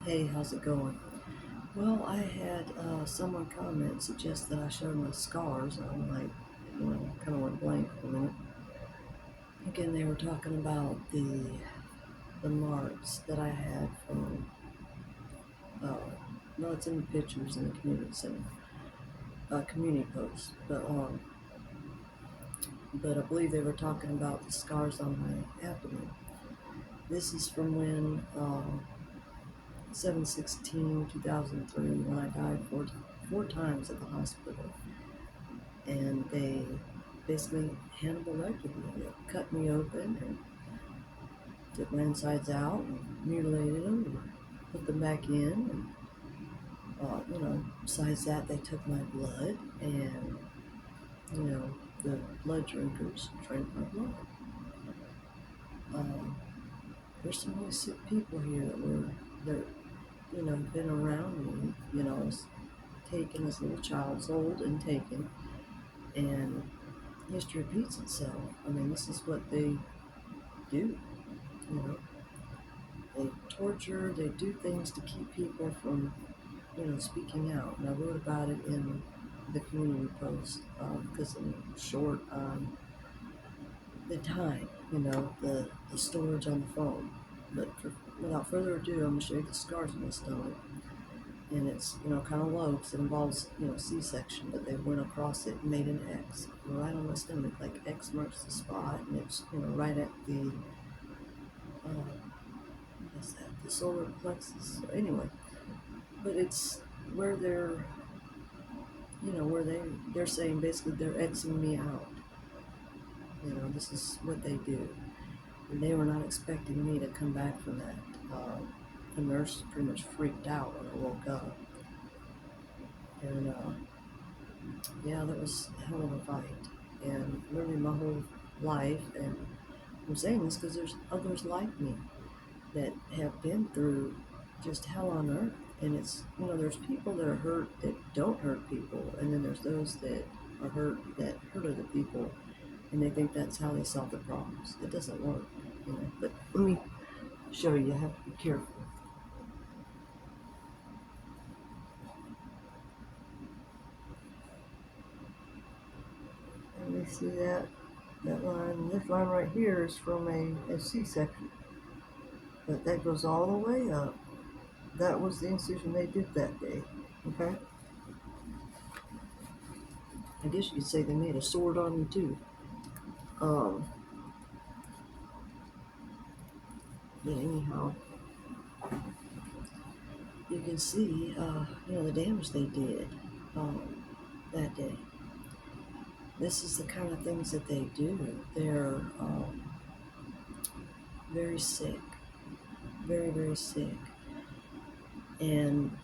Hey, how's it going? Well, I had someone comment suggest that I show my scars. I'm like, kind of went blank for a minute. Again, they were talking about the marks that I had from. Uh, no, it's in the pictures in the community center, community post. But I believe they were talking about the scars on my abdomen. This is from when 7/16/2003, when I died four times at the hospital. And they basically Hannibal lectured me. They cut me open and took my insides out and mutilated them and put them back in. And, besides that, they took my blood and, the blood drinkers drank my blood. Um, there's some really sick people here that been around me, taken as little child, sold and taken, and history repeats itself. I mean, this is what they do. You know, they torture, they do things to keep people from, speaking out. And I wrote about it in the community post because I'm short on the time, the storage on the phone. But without further ado, I'm going to show you the scars on my stomach. And it's, kind of low because it involves, C-section, but they went across it and made an X right on my stomach, like X marks the spot, and it's, right at the, what's that, the solar plexus. So anyway, but it's where they're saying basically they're Xing me out. This is what they do. And they were not expecting me to come back from that. The nurse pretty much freaked out when I woke up. And yeah, that was a hell of a fight. And really my whole life, and I'm saying this because there's others like me that have been through just hell on earth. And it's, there's people that are hurt that don't hurt people, and then there's those that are hurt that hurt other people, and they think that's how they solve their problems. It doesn't work, But let me show you. I have to be careful. Let me see that line. This line right here is from a C-section, but that goes all the way up. That was the incision they did that day. Okay. I guess you could say they made a sword on me too. Um, but anyhow, you can see, the damage they did that day. This is the kind of things that they do. They're very sick, very, very sick, and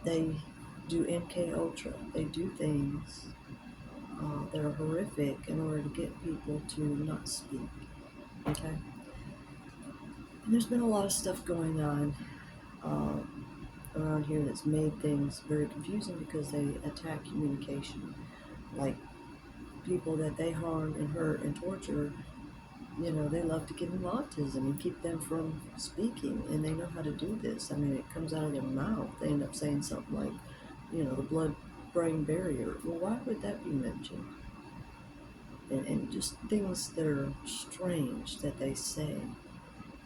they do MK Ultra. They do things that are horrific in order to get people to not speak. Okay. And there's been a lot of stuff going on around here that's made things very confusing because they attack communication. Like people that they harm and hurt and torture, they love to give them autism and keep them from speaking, and they know how to do this. I mean, it comes out of their mouth. They end up saying something like, the blood-brain barrier. Well, why would that be mentioned? And just things that are strange that they say,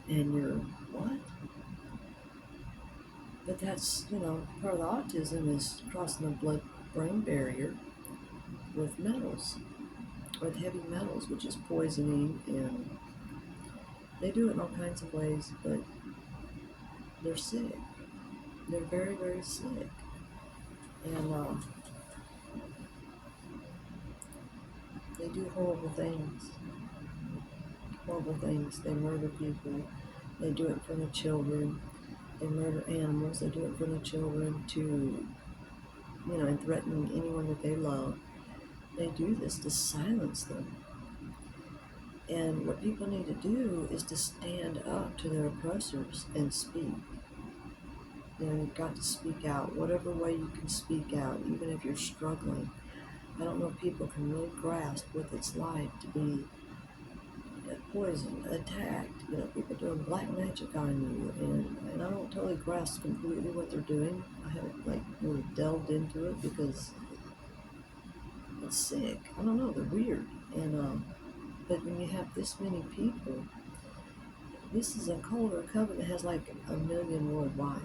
and you're, what? But that's, part of the autism is crossing the blood-brain barrier with metals, with heavy metals, which is poisoning, and they do it in all kinds of ways, but they're sick. They're very, very sick. And they do horrible things. Horrible things. They murder people. They do it in front of children. They murder animals. They do it in front of children to, and threatening anyone that they love. They do this to silence them. And what people need to do is to stand up to their oppressors and speak. You've got to speak out, whatever way you can speak out, even if you're struggling. I don't know if people can really grasp what it's like to be poisoned, attacked, people doing black magic on you, and I don't totally grasp completely what they're doing. I haven't like really delved into it because it's sick. I don't know, they're weird. And but when you have this many people, this is a cult or a covenant that has like 1 million worldwide.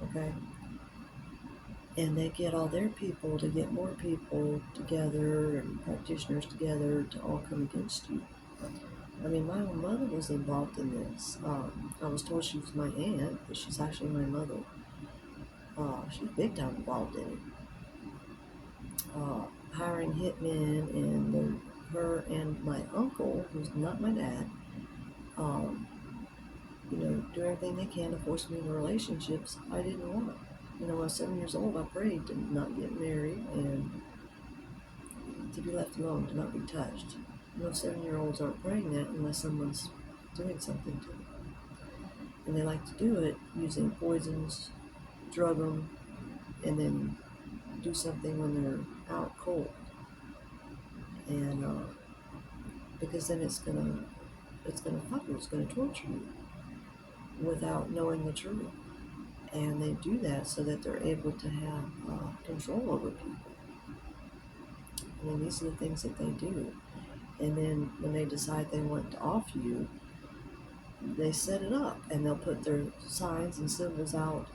Okay? And they get all their people to get more people together and practitioners together to all come against you. I mean, my own mother was involved in this. I was told she was my aunt, but she's actually my mother. She's big time involved in it. Hiring hitmen, and her and my uncle, who's not my dad, um, do everything they can to force me into relationships I didn't want. When I was 7 years old, I prayed to not get married and to be left alone, to not be touched. 7-year-olds aren't praying that unless someone's doing something to them. And they like to do it using poisons, drug them, and then do something when they're out cold. And because then it's gonna fuck you, it's gonna torture you without knowing the truth. And they do that so that they're able to have control over people. I mean, these are the things that they do. And then when they decide they want to off you, they set it up, and they'll put their signs and symbols out,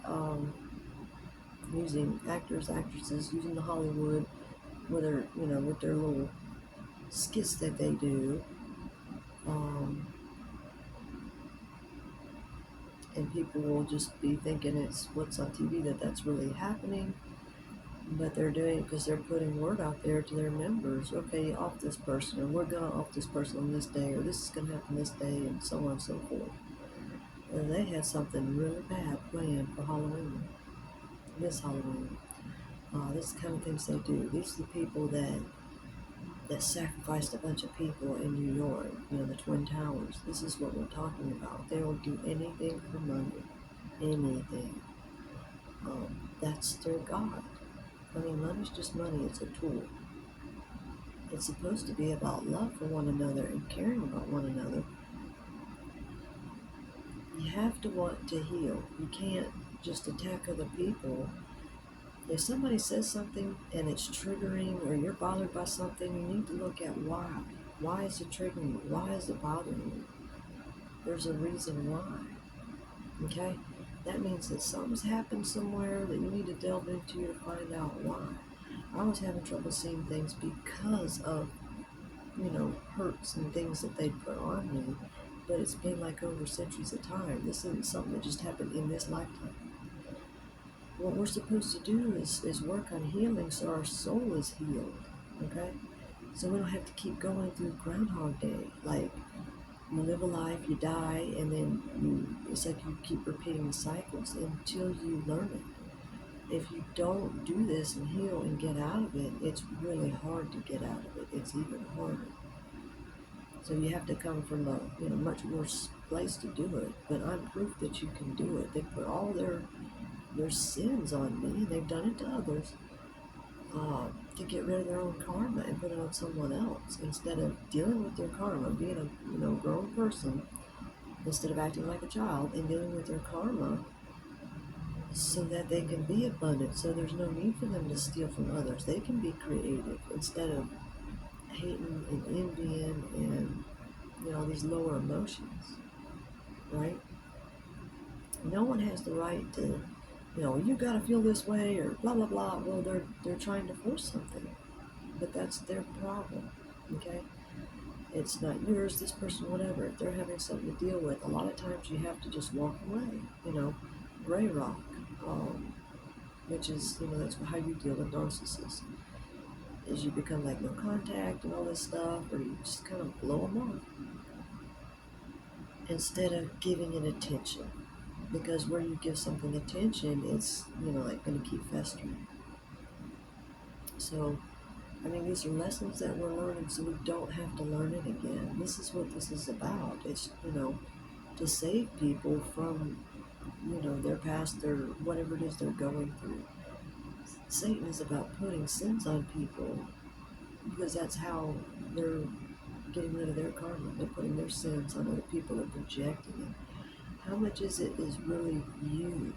using actors, actresses, using the Hollywood, with their little skits that they do, and people will just be thinking it's what's on TV, that's really happening, but they're doing it because they're putting word out there to their members. Okay, off this person, or we're gonna off this person on this day, or this is gonna happen this day, and so on and so forth. And they had something really bad planned for Halloween. This Halloween. This is the kind of things they do. These are the people that sacrificed a bunch of people in New York, the Twin Towers. This is what we're talking about. They will do anything for money. Anything. That's their God. I mean, money's just money. It's a tool. It's supposed to be about love for one another and caring about one another. You have to want to heal. You can't just attack other people. If somebody says something and it's triggering, or you're bothered by something, you need to look at why. Why is it triggering you? Why is it bothering you? There's a reason why. Okay? That means that something's happened somewhere that you need to delve into to find out why. I was having trouble seeing things because of, hurts and things that they put on me, but it's been like over centuries of time. This isn't something that just happened in this lifetime. What we're supposed to do is work on healing so our soul is healed, okay? So we don't have to keep going through Groundhog Day. Like, you live a life, you die, and then it's like you keep repeating the cycles until you learn it. If you don't do this and heal and get out of it, it's really hard to get out of it. It's even harder. So you have to come from a much worse place to do it. But I'm proof that you can do it. They put all their sins on me, and they've done it to others, to get rid of their own karma and put it on someone else, instead of dealing with their karma, being a grown person, instead of acting like a child and dealing with their karma so that they can be abundant, so there's no need for them to steal from others. They can be creative instead of hating and envying and all these lower emotions, right? No one has the right to, you gotta feel this way or blah blah blah. Well, they're trying to force something, but that's their problem. Okay, it's not yours. This person, whatever. If they're having something to deal with, a lot of times you have to just walk away. Gray rock, which is that's how you deal with narcissists. Is you become like no contact and all this stuff, or you just kind of blow them off instead of giving it attention. Because where you give something attention, it's like going to keep festering. So, I mean, these are lessons that we're learning, so we don't have to learn it again. This is what this is about. It's to save people from their past, their whatever it is they're going through. Satan is about putting sins on people because that's how they're getting rid of their karma. They're putting their sins on other people and projecting it. How much is it is really you?